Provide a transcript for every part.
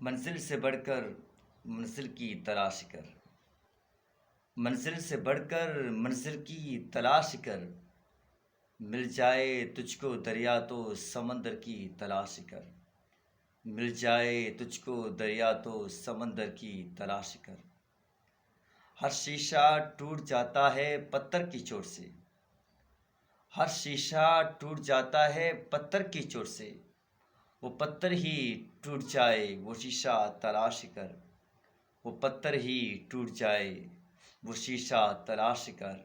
منزل سے بڑھ کر منزل کی تلاش کر، منزل سے بڑھ کر منزل کی تلاش کر، مل جائے تجھ کو دریا تو سمندر کی تلاش کر، مل جائے تجھ کو دریا تو سمندر کی تلاش کر۔ ہر شیشہ ٹوٹ جاتا ہے پتھر کی چوٹ سے، ہر شیشہ ٹوٹ جاتا ہے پتھر کی چوٹ سے، وہ پتھر ہی ٹوٹ جائے وہ شیشہ تلاش کر، وہ پتھر ہی ٹوٹ جائے وہ شیشہ تلاش کر۔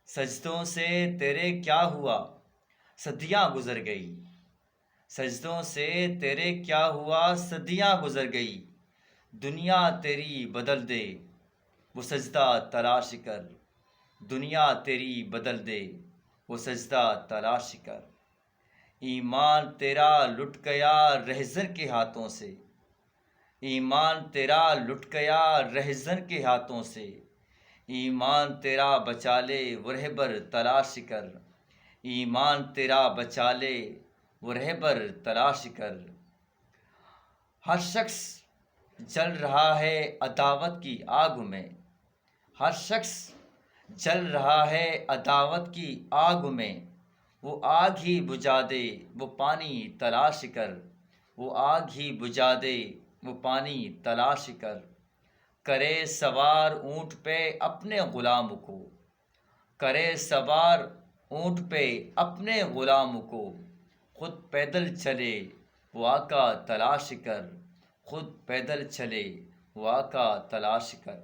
سجدوں سے تیرے کیا ہوا صدیاں گزر گئی، سجدوں سے تیرے کیا ہوا صدیاں گزر گئی، دنیا تیری بدل دے وہ سجدہ تلاش کر، دنیا تیری بدل دے وہ سجدہ تلاش کر۔ ایمان تیرا لٹ گیا رہزن کے ہاتھوں سے، ایمان تیرا لٹ گیا رہزن کے ہاتھوں سے، ایمان تیرا بچا لے وہ رہبر تلاش کر، ایمان تیرا بچا لے وہ رہبر تلاش کر۔ ہر شخص جل رہا ہے عداوت کی آگ میں، ہر شخص جل رہا ہے عداوت کی آگ میں، وہ آگ ہی بجھا دے وہ پانی تلاش کر، وہ آگ ہی بجھا دے وہ پانی تلاش کر۔ کرے سوار اونٹ پہ اپنے غلام کو، کرے سوار اونٹ پہ اپنے غلام کو، خود پیدل چلے وہ آقا تلاش کر، خود پیدل چلے وہ آقا تلاش کر۔